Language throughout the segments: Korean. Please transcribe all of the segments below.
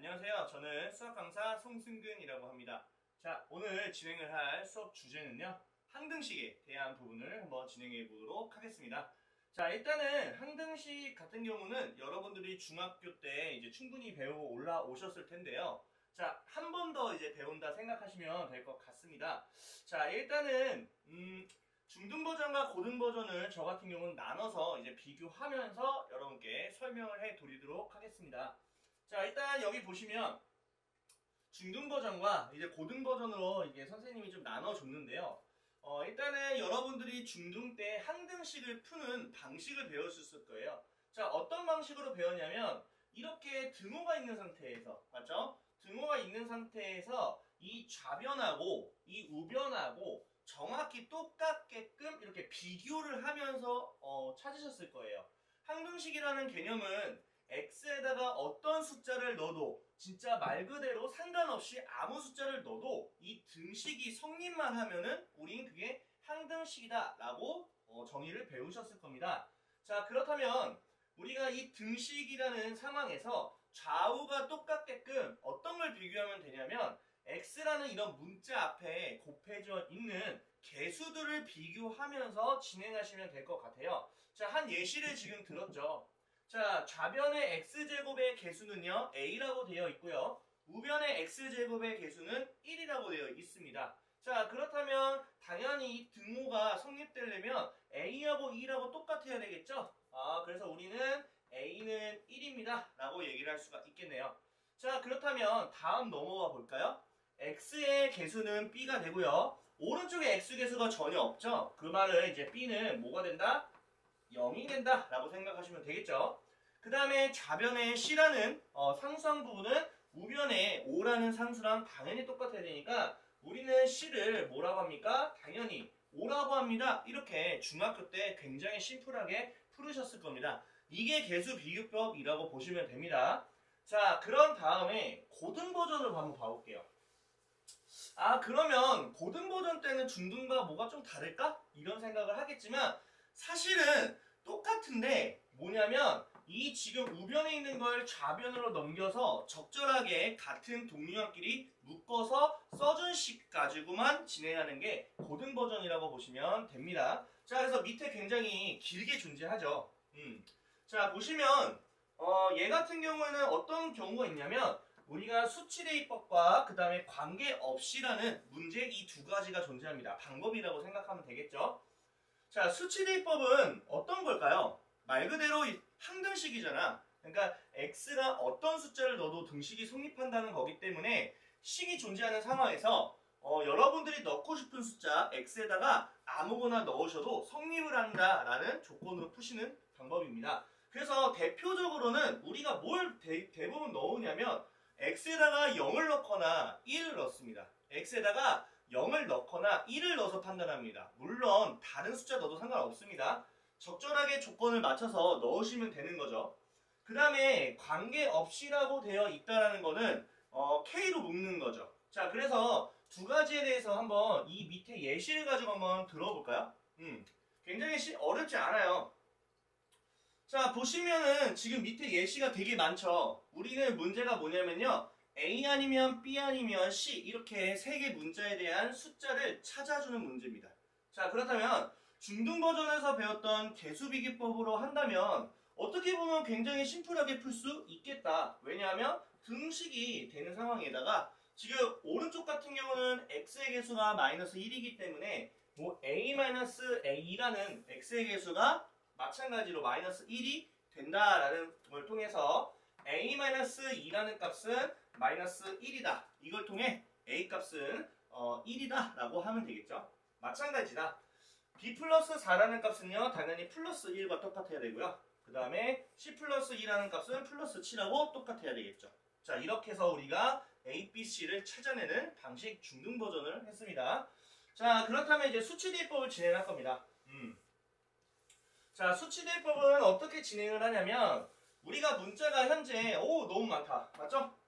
안녕하세요. 저는 수학 강사 송승근이라고 합니다. 자, 오늘 진행을 할 수업 주제는요, 항등식에 대한 부분을 한번 진행해 보도록 하겠습니다. 자, 일단은 항등식 같은 경우는 여러분들이 중학교 때 이제 충분히 배우고 올라오셨을 텐데요. 자, 한 번 더 이제 배운다 생각하시면 될 것 같습니다. 자, 일단은 중등 버전과 고등 버전을 저 같은 경우는 나눠서 이제 비교하면서 여러분께 설명을 해 드리도록 하겠습니다. 자, 일단 여기 보시면 중등 버전과 이제 고등 버전으로 이게 선생님이 좀 나눠줬는데요. 일단은 여러분들이 중등 때 항등식을 푸는 방식을 배웠을 거예요. 자, 어떤 방식으로 배웠냐면 이렇게 등호가 있는 상태에서, 맞죠? 등호가 있는 상태에서 이 좌변하고 이 우변하고 정확히 똑같게끔 이렇게 비교를 하면서 찾으셨을 거예요. 항등식이라는 개념은 x에다가 어떤 숫자를 넣어도 진짜 말 그대로 상관없이 아무 숫자를 넣어도 이 등식이 성립만 하면은 우린 그게 항등식이다 라고 정의를 배우셨을 겁니다. 자, 그렇다면 우리가 이 등식이라는 상황에서 좌우가 똑같게끔 어떤 걸 비교하면 되냐면 x라는 이런 문자 앞에 곱해져 있는 개수들을 비교하면서 진행하시면 될 것 같아요. 자, 한 예시를 지금 들었죠. 자, 좌변의 x제곱의 개수는요, a라고 되어 있고요. 우변의 x제곱의 개수는 1이라고 되어 있습니다. 자, 그렇다면 당연히 이 등호가 성립되려면 a하고 2하고 똑같아야 되겠죠? 그래서 우리는 a는 1입니다 라고 얘기를 할 수가 있겠네요. 자, 그렇다면 다음 넘어가 볼까요? x의 개수는 b가 되고요. 오른쪽에 x 개수가 전혀 없죠? 그 말은 이제 b는 뭐가 된다? 0이 된다 라고 생각하시면 되겠죠. 그 다음에 좌변의 c라는 상수항 부분은 우변의 5라는 상수랑 당연히 똑같아야 되니까 우리는 c를 뭐라고 합니까? 당연히 5라고 합니다. 이렇게 중학교 때 굉장히 심플하게 풀으셨을 겁니다. 이게 개수 비교법이라고 보시면 됩니다. 자, 그런 다음에 고등 버전을 한번 봐볼게요. 그러면 고등 버전 때는 중등과 뭐가 좀 다를까? 이런 생각을 하겠지만 사실은 똑같은데 뭐냐면 이 지금 우변에 있는 걸 좌변으로 넘겨서 적절하게 같은 동류항끼리 묶어서 써준 식 가지고만 진행하는 게 고등 버전이라고 보시면 됩니다. 자, 그래서 밑에 굉장히 길게 존재하죠. 자, 보시면 얘 같은 경우에는 어떤 경우가 있냐면 우리가 수치대입법과 그 다음에 관계없이라는 문제 이 두 가지가 존재합니다. 방법이라고 생각하면 되겠죠. 자, 수치대입법은 어떤 걸까요? 말 그대로 항등식이잖아. 그러니까 x가 어떤 숫자를 넣어도 등식이 성립한다는 거기 때문에 식이 존재하는 상황에서 여러분들이 넣고 싶은 숫자 x에다가 아무거나 넣으셔도 성립을 한다라는 조건으로 푸시는 방법입니다. 그래서 대표적으로는 우리가 뭘 대부분 넣으냐면 x에다가 0을 넣거나 1을 넣습니다. x에다가 0을 넣거나 1을 넣어서 판단합니다. 물론 다른 숫자 넣어도 상관없습니다. 적절하게 조건을 맞춰서 넣으시면 되는 거죠. 그 다음에 관계없이라고 되어 있다는 거는 K로 묶는 거죠. 자, 그래서 두 가지에 대해서 한번 이 밑에 예시를 가지고 한번 들어볼까요? 굉장히 어렵지 않아요. 자, 보시면은 지금 밑에 예시가 되게 많죠. 우리는 문제가 뭐냐면요, A 아니면 B 아니면 C 이렇게 세 개 문자에 대한 숫자를 찾아주는 문제입니다. 자, 그렇다면 중등 버전에서 배웠던 개수비기법으로 한다면 어떻게 보면 굉장히 심플하게 풀 수 있겠다. 왜냐하면 등식이 되는 상황에다가 지금 오른쪽 같은 경우는 x의 개수가 마이너스 1이기 때문에 뭐 a-a라는 x의 개수가 마찬가지로 마이너스 1이 된다라는 걸 통해서 a-2라는 값은 마이너스 1이다. 이걸 통해 a 값은 1이다 라고 하면 되겠죠. 마찬가지다. b 플러스 4라는 값은요, 당연히 플러스 1과 똑같아야 되고요. 그 다음에 c 플러스 2라는 값은 플러스 7하고 똑같아야 되겠죠. 자, 이렇게 해서 우리가 a, b, c를 찾아내는 방식 중등 버전을 했습니다. 자, 그렇다면 이제 수치대입법을 진행할 겁니다. 자, 수치대입법은 어떻게 진행을 하냐면 우리가 문자가 현재 너무 많다. 맞죠?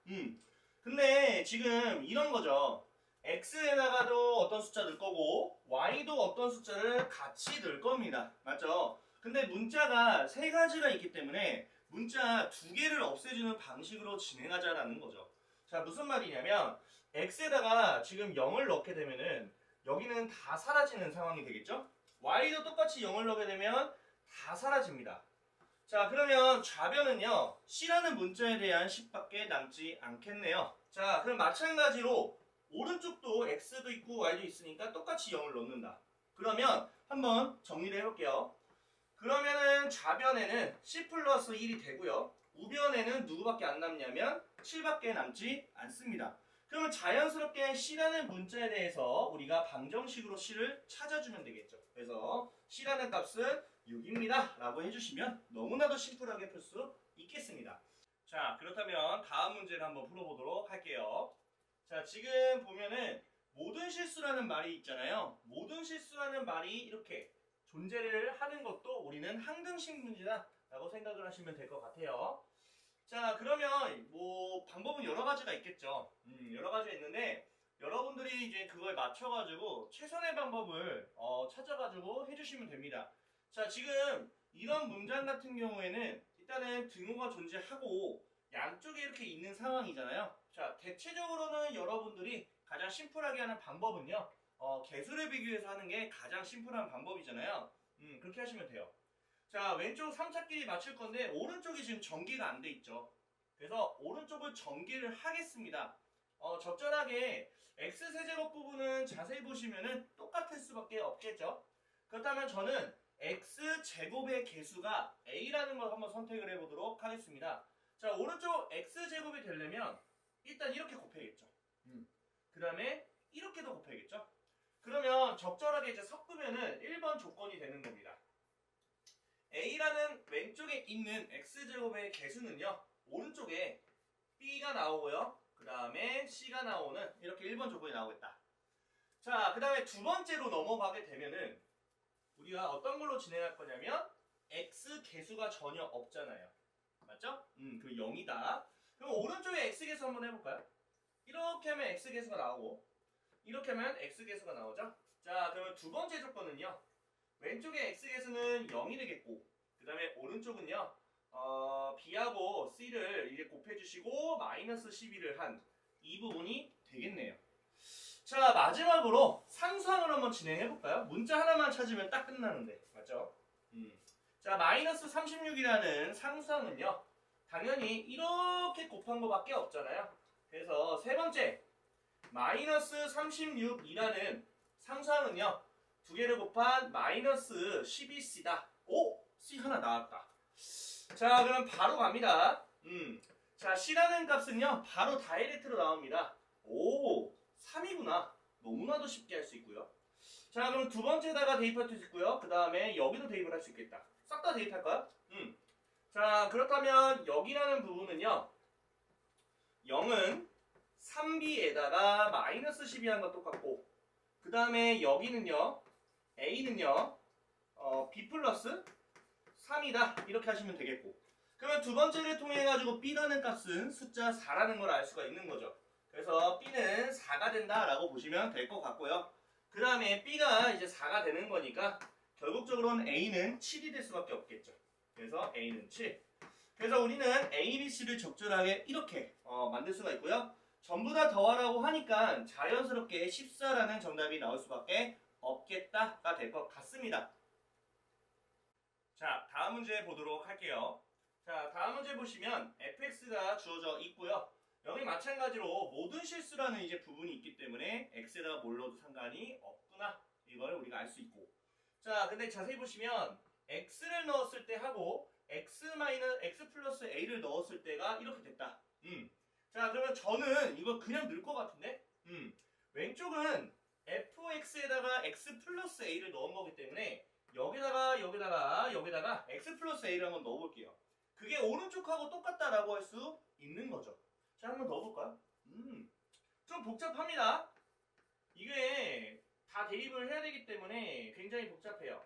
근데 지금 이런 거죠. x에다가도 어떤 숫자 넣을 거고 y도 어떤 숫자를 같이 넣을 겁니다. 맞죠? 근데 문자가 세 가지가 있기 때문에 문자 두 개를 없애주는 방식으로 진행하자라는 거죠. 자, 무슨 말이냐면 x에다가 지금 0을 넣게 되면은 여기는 다 사라지는 상황이 되겠죠? y도 똑같이 0을 넣게 되면 다 사라집니다. 자, 그러면 좌변은요, c라는 문자에 대한 10밖에 남지 않겠네요. 자, 그럼 마찬가지로 오른쪽도 x도 있고 y도 있으니까 똑같이 0을 넣는다. 그러면 한번 정리를 해볼게요. 그러면은 좌변에는 c 플러스 1이 되고요. 우변에는 누구밖에 안 남냐면 7밖에 남지 않습니다. 그러면 자연스럽게 c라는 문자에 대해서 우리가 방정식으로 c를 찾아주면 되겠죠. 그래서 c라는 값은 6입니다 라고 해주시면 너무나도 심플하게 풀 수 있겠습니다. 자, 그렇다면 다음 문제를 한번 풀어보도록 할게요. 자, 지금 보면은 모든 실수라는 말이 있잖아요. 모든 실수라는 말이 이렇게 존재를 하는 것도 우리는 항등식 문제다 라고 생각을 하시면 될 것 같아요. 자, 그러면 뭐 방법은 여러 가지가 있겠죠. 여러 가지가 있는데 여러분들이 이제 그걸 맞춰가지고 최선의 방법을 찾아가지고 해주시면 됩니다. 자, 지금 이런 문장 같은 경우에는 일단은 등호가 존재하고 양쪽에 이렇게 있는 상황이잖아요. 자, 대체적으로는 여러분들이 가장 심플하게 하는 방법은요, 개수를 비교해서 하는 게 가장 심플한 방법이잖아요. 그렇게 하시면 돼요. 자, 왼쪽 3차끼리 맞출 건데 오른쪽이 지금 전개가 안 돼 있죠. 그래서 오른쪽을 전개를 하겠습니다. 적절하게 x세제곱 부분은 자세히 보시면은 똑같을 수밖에 없겠죠. 그렇다면 저는 x제곱의 개수가 a라는 걸 한번 선택을 해보도록 하겠습니다. 자, 오른쪽 x제곱이 되려면 일단 이렇게 곱해야겠죠. 그 다음에 이렇게도 곱해야겠죠. 그러면 적절하게 이제 섞으면은 1번 조건이 되는 겁니다. a라는 왼쪽에 있는 x제곱의 개수는요, 오른쪽에 b가 나오고요, 그 다음에 c가 나오는 이렇게 1번 조건이 나오겠다. 자, 그 다음에 두 번째로 넘어가게 되면은 우리가 어떤 걸로 진행할 거냐면 x 개수가 전혀 없잖아요. 맞죠? 그 0이다. 그럼 오른쪽에 x 개수 한번 해볼까요? 이렇게 하면 x 개수가 나오고 이렇게 하면 x 개수가 나오죠? 자, 그러면 두 번째 조건은요, 왼쪽에 x 개수는 0이 되겠고 그 다음에 오른쪽은요, b하고 c를 이제 곱해주시고 마이너스 12를 한 이 부분이 되겠네요. 자, 마지막으로 상수항을 한번 진행해볼까요? 문자 하나만 찾으면 딱 끝나는데, 맞죠? 자, 마이너스 36이라는 상수항은요, 당연히 이렇게 곱한 거밖에 없잖아요. 그래서 세 번째, 마이너스 36이라는 상수항은요, 두 개를 곱한 마이너스 12c다. 오! c 하나 나왔다. 자, 그럼 바로 갑니다. 자, c라는 값은요, 바로 다이렉트로 나옵니다. 오! 3이구나. 너무나도 쉽게 할 수 있고요. 자, 그럼 두 번째다가 대입할 수 있고요. 그 다음에 여기도 대입을 할 수 있겠다. 싹 다 대입할까요? 자, 그렇다면 여기라는 부분은요, 0은 3b에다가 마이너스 12 한 거 똑같고, 그 다음에 여기는요, a는요, b 플러스 3이다. 이렇게 하시면 되겠고, 그러면 두 번째를 통해 가지고 b라는 값은 숫자 4라는 걸 알 수가 있는 거죠. 그래서 b는 4가 된다라고 보시면 될 것 같고요. 그 다음에 b가 이제 4가 되는 거니까 결국적으로는 a는 7이 될 수밖에 없겠죠. 그래서 a는 7. 그래서 우리는 a, b, c를 적절하게 이렇게 만들 수가 있고요. 전부 다 더하라고 하니까 자연스럽게 14라는 정답이 나올 수밖에 없겠다가 될 것 같습니다. 자, 다음 문제 보도록 할게요. 자, 다음 문제 보시면 fx가 주어져 있고요. 여기 마찬가지로 모든 실수라는 이제 부분이 있기 때문에 x에다가 뭘 넣어도 상관이 없구나. 이걸 우리가 알 수 있고. 자, 근데 자세히 보시면 x를 넣었을 때 하고 x 플러스 a를 넣었을 때가 이렇게 됐다. 자, 그러면 저는 이거 그냥 넣을 것 같은데? 왼쪽은 fx에다가 x 플러스 a를 넣은 거기 때문에 여기다가 x 플러스 a를 한번 넣어볼게요. 그게 오른쪽하고 똑같다라고 할 수 있는 거죠. 자, 한번 넣어볼까요? 좀 복잡합니다. 이게 다 대입을 해야 되기 때문에 굉장히 복잡해요.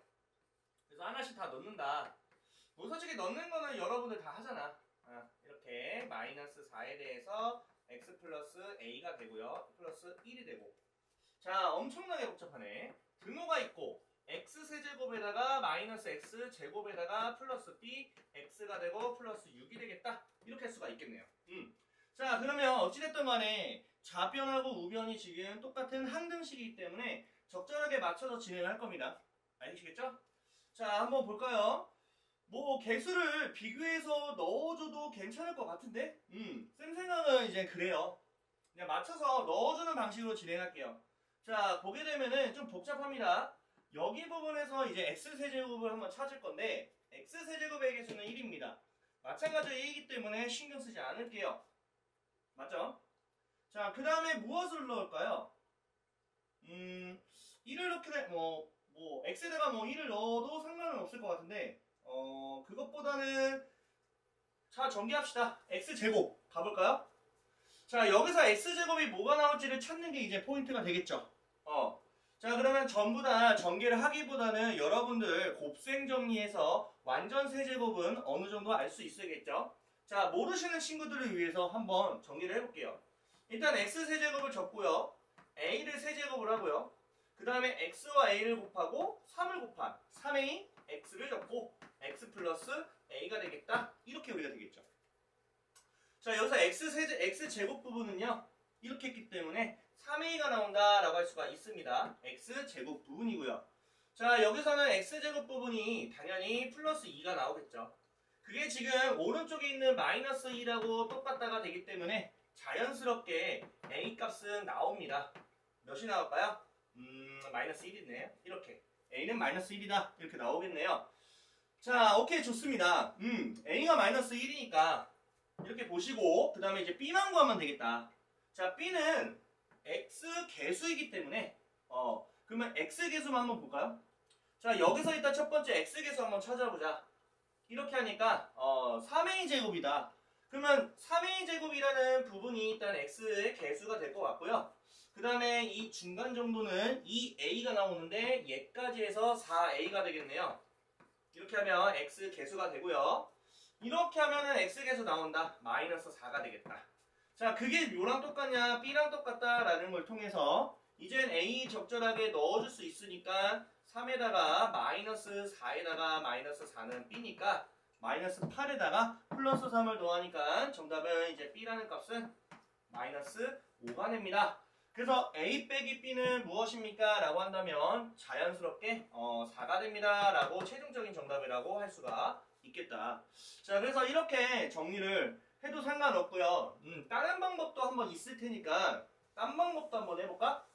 그래서 하나씩 다 넣는다. 뭐 솔직히 넣는 거는 여러분들 다 하잖아. 이렇게 마이너스 4에 대해서 x 플러스 a가 되고요. 플러스 1이 되고. 자, 엄청나게 복잡하네. 등호가 있고 x세제곱에다가 마이너스 x제곱에다가 플러스 b x가 되고 플러스 6이 되겠다. 이렇게 할 수가 있겠네요. 자, 그러면 어찌됐든 간에 좌변하고 우변이 지금 똑같은 항등식이기 때문에 적절하게 맞춰서 진행을 할 겁니다. 알겠시겠죠? 자, 한번 볼까요? 뭐 개수를 비교해서 넣어줘도 괜찮을 것 같은데? 쌤 생각은 이제 그래요. 그냥 맞춰서 넣어주는 방식으로 진행할게요. 자, 보게 되면은 좀 복잡합니다. 여기 부분에서 이제 x세제곱을 한번 찾을 건데 x세제곱의 개수는 1입니다. 마찬가지로 1이기 때문에 신경 쓰지 않을게요. 맞죠? 자, 그 다음에 무엇을 넣을까요? 1을 넣게 되, x에다가 1을 넣어도 상관은 없을 것 같은데, 그것보다는, 자, 전개합시다. x제곱 가볼까요? 자, 여기서 x제곱이 뭐가 나올지를 찾는 게 이제 포인트가 되겠죠. 자, 그러면 전부 다 전개를 하기보다는 여러분들 곱셈 정리해서 완전 세제곱은 어느 정도 알 수 있어야겠죠. 자, 모르시는 친구들을 위해서 한번 정리를 해볼게요. 일단 x세제곱을 적고요. a를 세제곱을 하고요. 그 다음에 x와 a를 곱하고 3을 곱한 3a x를 적고 x 플러스 a가 되겠다. 이렇게 우리가 되겠죠. 자, 여기서 x제곱 부분은요. 이렇게 했기 때문에 3a가 나온다라고 할 수가 있습니다. x제곱 부분이고요. 자, 여기서는 x제곱 부분이 당연히 플러스 2가 나오겠죠. 그게 지금 오른쪽에 있는 마이너스 2라고 똑같다가 되기 때문에 자연스럽게 a 값은 나옵니다. 몇이 나올까요? 마이너스 1이네요. 이렇게 a는 마이너스 1이다. 이렇게 나오겠네요. 자, 오케이, 좋습니다. a가 마이너스 1이니까 이렇게 보시고 그 다음에 이제 b만 구하면 되겠다. 자, b는 x 개수이기 때문에 그러면 x 개수만 한번 볼까요? 자, 여기서 일단 첫 번째 x 개수 한번 찾아보자. 이렇게 하니까 3a 제곱이다. 그러면 3a 제곱이라는 부분이 일단 x의 개수가 될 것 같고요. 그 다음에 이 중간 정도는 2a가 나오는데 얘까지 해서 4a가 되겠네요. 이렇게 하면 x 개수가 되고요. 이렇게 하면은 x 개수 나온다. 마이너스 4가 되겠다. 자, 그게 묘랑 똑같냐 b랑 똑같다라는 걸 통해서 이젠 a 적절하게 넣어줄 수 있으니까 3에다가 마이너스 4에다가 마이너스 4는 b니까 마이너스 8에다가 플러스 3을 더하니까 정답은 이제 b라는 값은 마이너스 5가 됩니다. 그래서 a 빼기 b는 무엇입니까? 라고 한다면 자연스럽게 4가 됩니다. 라고 최종적인 정답이라고 할 수가 있겠다. 자, 그래서 이렇게 정리를 해도 상관없고요. 다른 방법도 한번 있을 테니까 딴 방법도 한번 해볼까?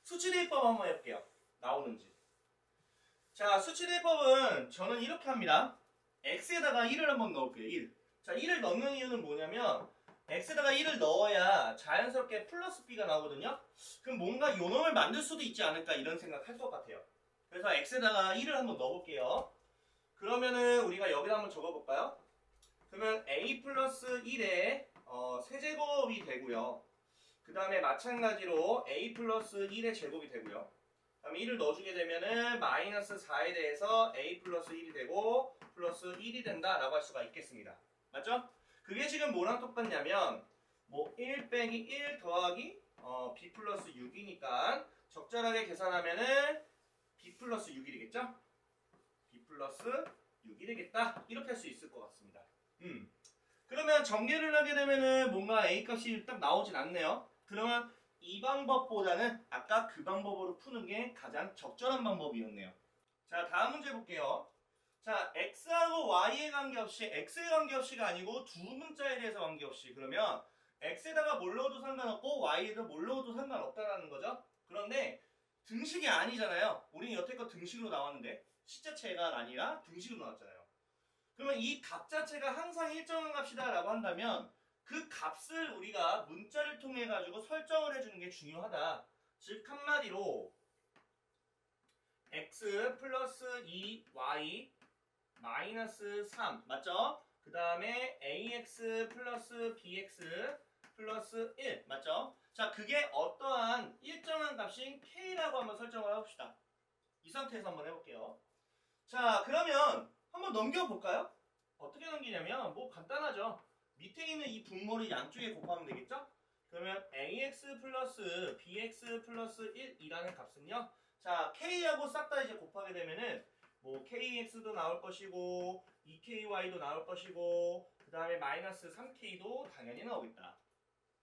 수치대입법 한번 해볼게요. 나오는지. 자, 수치대입법은 저는 이렇게 합니다. x에다가 1을 한번 넣을게요. 1. 자, 1을 넣는 이유는 뭐냐면 x에다가 1을 넣어야 자연스럽게 플러스 b가 나오거든요. 그럼 뭔가 요놈을 만들 수도 있지 않을까 이런 생각 할 것 같아요. 그래서 x에다가 1을 한번 넣어볼게요. 그러면은 우리가 여기다 한번 적어볼까요? 그러면 a 플러스 1의 세제곱이 되고요. 그 다음에 마찬가지로 a 플러스 1의 제곱이 되고요. 그 다음에 1을 넣어주게 되면은 마이너스 4에 대해서 a 플러스 1이 되고 플러스 1이 된다라고 할 수가 있겠습니다. 맞죠? 그게 지금 뭐랑 똑같냐면 뭐 1 빼기 1 더하기 b 플러스 6이니까 적절하게 계산하면은 b 플러스 6이 되겠죠? b 플러스 6이 되겠다. 이렇게 할 수 있을 것 같습니다. 그러면 전개를 하게 되면은 뭔가 a 값이 딱 나오진 않네요. 그러면 이 방법보다는 아까 그 방법으로 푸는 게 가장 적절한 방법이었네요. 자, 다음 문제 볼게요. 자, x하고 y에 관계없이, x에 관계없이가 아니고 두 문자에 대해서 관계없이, 그러면 x에다가 뭘 넣어도 상관없고 y에도 뭘 넣어도 상관없다는 거죠. 그런데 등식이 아니잖아요. 우리는 여태껏 등식으로 나왔는데 식자체가 아니라 등식으로 나왔잖아요. 그러면 이 값 자체가 항상 일정한 값이다 라고 한다면 그 값을 우리가 문자를 통해 가지고 설정을 해주는 게 중요하다. 즉 한마디로 x 플러스 2y 마이너스 3 맞죠? 그 다음에 ax 플러스 bx 플러스 1 맞죠? 자, 그게 어떠한 일정한 값인 k라고 한번 설정을 해봅시다. 이 상태에서 한번 해볼게요. 자, 그러면 한번 넘겨볼까요? 어떻게 넘기냐면 뭐 간단하죠. 밑에 있는 이 분모를 양쪽에 곱하면 되겠죠? 그러면 ax 플러스 bx 플러스 1이라는 값은요. 자, k하고 싹 다 이제 곱하게 되면은 뭐 kx도 나올 것이고 2ky도 나올 것이고 그 다음에 마이너스 3k도 당연히 나오겠다.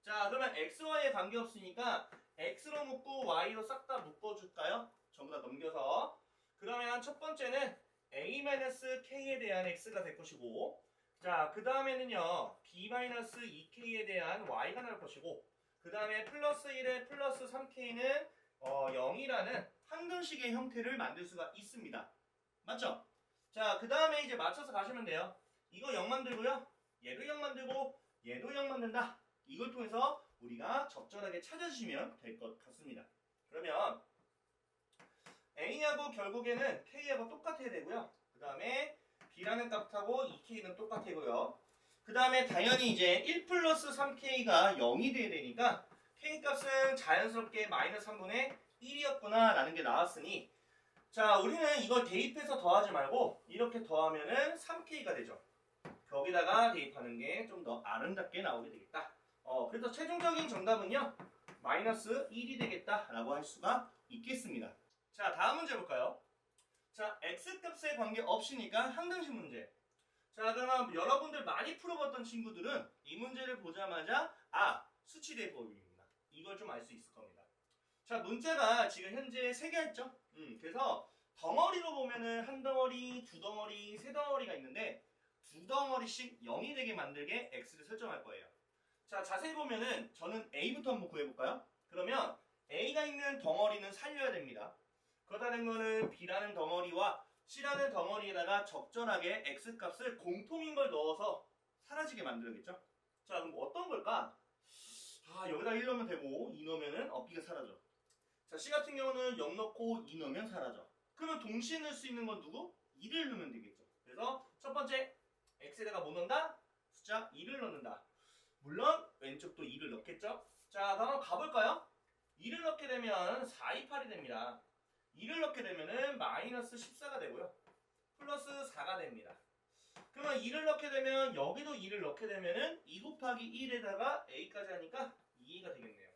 자, 그러면 x, y에 관계없으니까 x로 묶고 y로 싹 다 묶어줄까요? 전부 다 넘겨서. 그러면 첫 번째는 a-k에 대한 x가 될 것이고, 자, 그 다음에는요 b-2k에 대한 y가 나올 것이고, 그 다음에 플러스 1에 플러스 3k는 0이라는 항등식의 형태를 만들 수가 있습니다. 맞죠? 자, 그 다음에 이제 맞춰서 가시면 돼요. 이거 0 만들고요. 얘도 0 만들고 얘도 0 만든다. 이걸 통해서 우리가 적절하게 찾아주시면 될 것 같습니다. 그러면 A하고 결국에는 K하고 똑같아야 되고요. 그 다음에 B라는 값하고 2K는 똑같아고요. 그 다음에 당연히 이제 1 플러스 3K가 0이 돼야 되니까 K 값은 자연스럽게 마이너스 3분의 1이었구나 라는 게 나왔으니, 자, 우리는 이걸 대입해서 더하지 말고 이렇게 더하면은 3K가 되죠. 거기다가 대입하는 게 좀 더 아름답게 나오게 되겠다. 그래서 최종적인 정답은요 마이너스 1이 되겠다라고 할 수가 있겠습니다. 자, 다음 문제 볼까요? 자, x값에 관계없으니까 항등식 문제. 자, 그러면 여러분들 많이 풀어봤던 친구들은 이 문제를 보자마자 수치 대입법입니다. 이걸 좀 알 수 있을 겁니다. 자, 문제가 지금 현재 3개 있죠? 그래서 덩어리로 보면은 한 덩어리, 두 덩어리, 세 덩어리가 있는데 두 덩어리씩 0이 되게 만들게 x를 설정할 거예요. 자, 자세히 보면은 저는 a부터 한번 구해볼까요? 그러면 a가 있는 덩어리는 살려야 됩니다. 그렇다는 거는 b라는 덩어리와 c라는 덩어리에다가 적절하게 x값을 공통인 걸 넣어서 사라지게 만들어야겠죠? 자, 그럼 어떤 걸까? 여기다 1 넣으면 되고 2 넣으면은 b가 사라져. 자, c 같은 경우는 0 넣고 2 넣으면 사라져. 그러면 동시에 넣을 수 있는 건 누구? 2를 넣으면 되겠죠. 그래서 첫 번째 x에다가 뭐 넣는다? 숫자 2를 넣는다. 물론 왼쪽도 2를 넣겠죠. 자, 그럼 가볼까요? 2를 넣게 되면 4, 2, 8이 됩니다. 2를 넣게 되면은 마이너스 14가 되고요. 플러스 4가 됩니다. 그러면 2를 넣게 되면 여기도 2를 넣게 되면은 2 곱하기 1에다가 a까지 하니까 2가 되겠네요.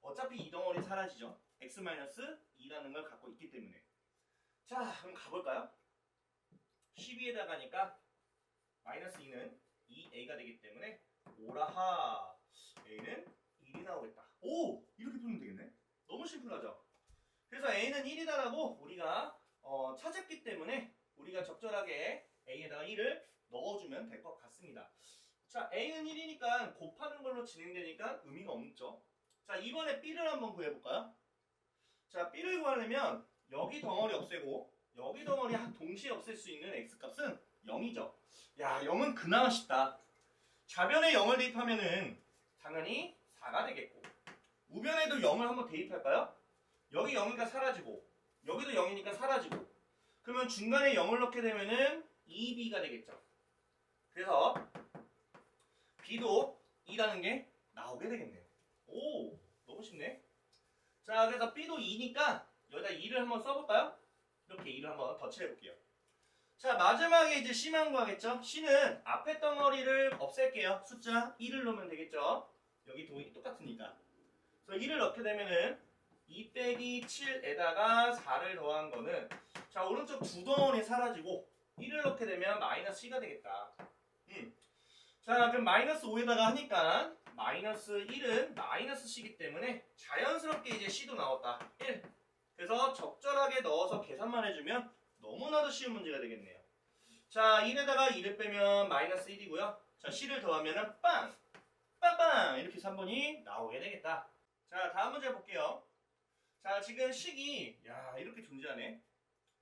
어차피 이 덩어리 사라지죠. x-2라는 걸 갖고 있기 때문에. 자, 그럼 가볼까요? 12에다가 하니까 마이너스 2는 2a가 되기 때문에 오라하 a는 1이 나오겠다. 오! 이렇게 풀면 되겠네. 너무 심플하죠? 그래서 a는 1이다라고 우리가 찾았기 때문에 우리가 적절하게 a에다가 1을 넣어주면 될 것 같습니다. 자, a는 1이니까 곱하는 걸로 진행되니까 의미가 없죠. 자, 이번에 b를 한번 구해볼까요? 자, b를 구하려면 여기 덩어리 없애고 여기 덩어리 동시에 없앨 수 있는 x값은 0이죠. 야, 0은 그나마 쉽다. 좌변에 0을 대입하면은 당연히 4가 되겠고, 우변에도 0을 한번 대입할까요? 여기 0이니까 사라지고 여기도 0이니까 사라지고, 그러면 중간에 0을 넣게 되면은 2b가 되겠죠. 그래서 b도 2라는 게 나오게 되겠네요. 오, 너무 쉽네. 자, 그래서 b도 2니까 여기다 2를 한번 써볼까요? 이렇게 2를 한번 덧칠해볼게요. 자, 마지막에 이제 c만 구하겠죠? c는 앞에 덩어리를 없앨게요. 숫자 1을 넣으면 되겠죠? 여기 동이 똑같으니까. 그래서 1을 넣게 되면은 2 빼기 7에다가 4를 더한 거는, 자, 오른쪽 두 덩어리 사라지고 1을 넣게 되면 마이너스 c가 되겠다. 자, 그럼 마이너스 5에다가 하니까 마이너스 1은 마이너스 c이기 때문에 자연스럽게 이제 c도 나왔다. 1. 그래서 적절하게 넣어서 계산만 해주면 너무나도 쉬운 문제가 되겠네요. 자, 1에다가 2를 빼면 마이너스 1이고요. 자, c를 더하면은 빵! 빵빵! 이렇게 3번이 나오게 되겠다. 자, 다음 문제 볼게요. 자, 지금 식이 이렇게 존재하네.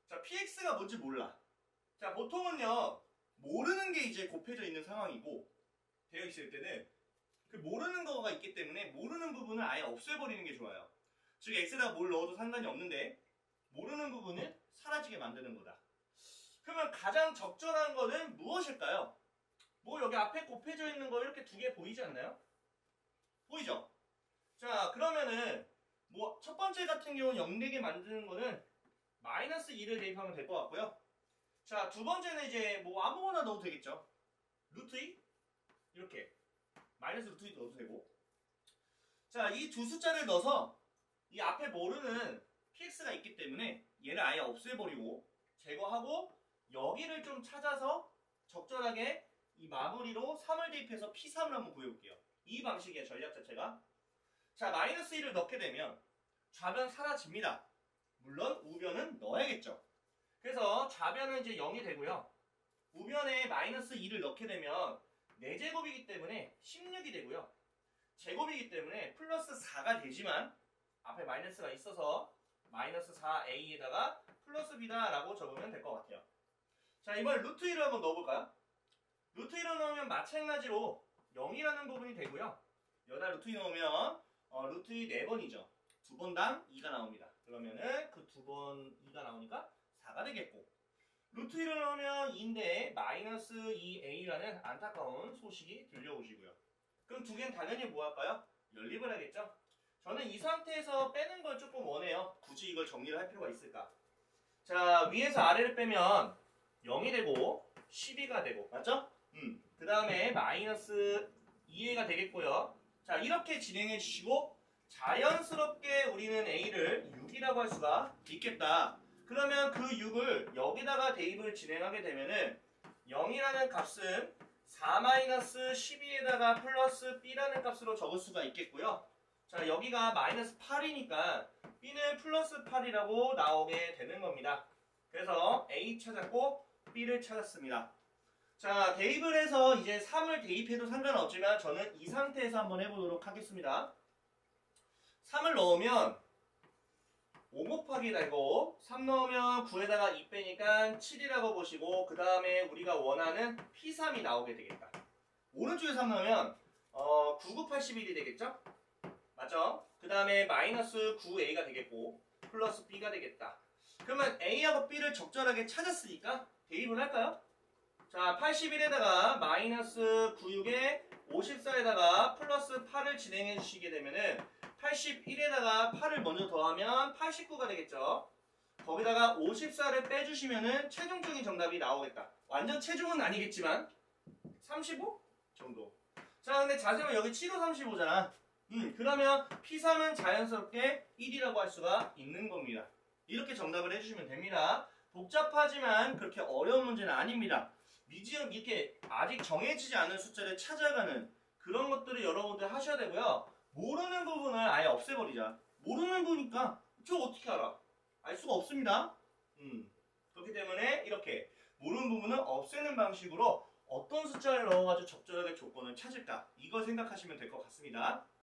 자, px가 뭔지 몰라. 자, 보통은요 모르는 게 이제 곱해져 있는 상황이고, 되어 있을 때는 그 모르는 거가 있기 때문에 모르는 부분을 아예 없애버리는 게 좋아요. 즉 x에다가 뭘 넣어도 상관이 없는데 모르는 부분은 사라지게 만드는 거다. 그러면 가장 적절한 거는 무엇일까요? 뭐 여기 앞에 곱해져 있는 거 이렇게 두 개 보이지 않나요? 보이죠? 자, 그러면은 뭐 첫 번째 같은 경우는 0되게 만드는 거는 마이너스 2를 대입하면 될 것 같고요. 자, 두 번째는 이제 뭐 아무거나 넣어도 되겠죠. 루트 2? 이렇게 마이너스 루트 2 넣어도 되고. 자, 이 두 숫자를 넣어서 이 앞에 모르는 px가 있기 때문에 얘를 아예 없애버리고 제거하고 여기를 좀 찾아서 적절하게 이 마무리로 3을 대입해서 P3을 한번 구해볼게요. 이 방식의 전략 자체가. 자, 마이너스 1을 넣게 되면 좌변 사라집니다. 물론 우변은 넣어야겠죠. 그래서 좌변은 이제 0이 되고요. 우변에 마이너스 2를 넣게 되면 4제곱이기 때문에 16이 되고요. 제곱이기 때문에 플러스 4가 되지만 앞에 마이너스가 있어서 마이너스 4a에다가 플러스 b다 라고 적으면 될 것 같아요. 자, 이번에 루트 1을 한번 넣어볼까요? 루트 1을 넣으면 마찬가지로 0이라는 부분이 되고요. 여기다 루트 2 넣으면 루트 2 4번이죠. 2번당 2가 나옵니다. 그러면은 그 2번 2가 나오니까 4가 되겠고, 루트 1을 넣으면 2인데 마이너스 2a라는 안타까운 소식이 들려오시고요. 그럼 두 개는 당연히 뭐 할까요? 연립을 하겠죠? 저는 이 상태에서 빼는 걸 조금 원해요. 굳이 이걸 정리를 할 필요가 있을까? 자, 위에서 아래를 빼면 0이 되고 12가 되고, 맞죠? 그 다음에 마이너스 2a가 되겠고요. 자, 이렇게 진행해 주시고 자연스럽게 우리는 a를 6이라고 할 수가 있겠다. 그러면 그 6을 여기다가 대입을 진행하게 되면은 0이라는 값은 4-12에다가 플러스 b라는 값으로 적을 수가 있겠고요. 자, 여기가 마이너스 8이니까 b는 플러스 8이라고 나오게 되는 겁니다. 그래서 a 찾았고 b를 찾았습니다. 자, 대입을 해서 이제 3을 대입해도 상관없지만 저는 이 상태에서 한번 해보도록 하겠습니다. 3을 넣으면 5 곱하기 되고 3 넣으면 9에다가 2 빼니까 7이라고 보시고, 그 다음에 우리가 원하는 P3이 나오게 되겠다. 오른쪽에 3 넣으면 9, 9, 81이 되겠죠? 맞죠? 그 다음에 마이너스 9a가 되겠고 플러스 b가 되겠다. 그러면 a하고 b를 적절하게 찾았으니까 대입을 할까요? 자, 81에다가 마이너스 96에 54에다가 플러스 8을 진행해 주시게 되면은 81에다가 8을 먼저 더하면 89가 되겠죠. 거기다가 54를 빼주시면은 최종적인 정답이 나오겠다. 완전 최종은 아니겠지만 35 정도. 자, 근데 자세히 보면 여기 7호 35잖아. 그러면 P3은 자연스럽게 1이라고 할 수가 있는 겁니다. 이렇게 정답을 해주시면 됩니다. 복잡하지만 그렇게 어려운 문제는 아닙니다. 미지음 이렇게 아직 정해지지 않은 숫자를 찾아가는 그런 것들을 여러분들 하셔야 되고요. 모르는 부분을 아예 없애버리자. 모르는 거니까 저 어떻게 알아? 알 수가 없습니다. 그렇기 때문에 이렇게 모르는 부분은 없애는 방식으로 어떤 숫자를 넣어가지고 적절하게 조건을 찾을까, 이걸 생각하시면 될 것 같습니다.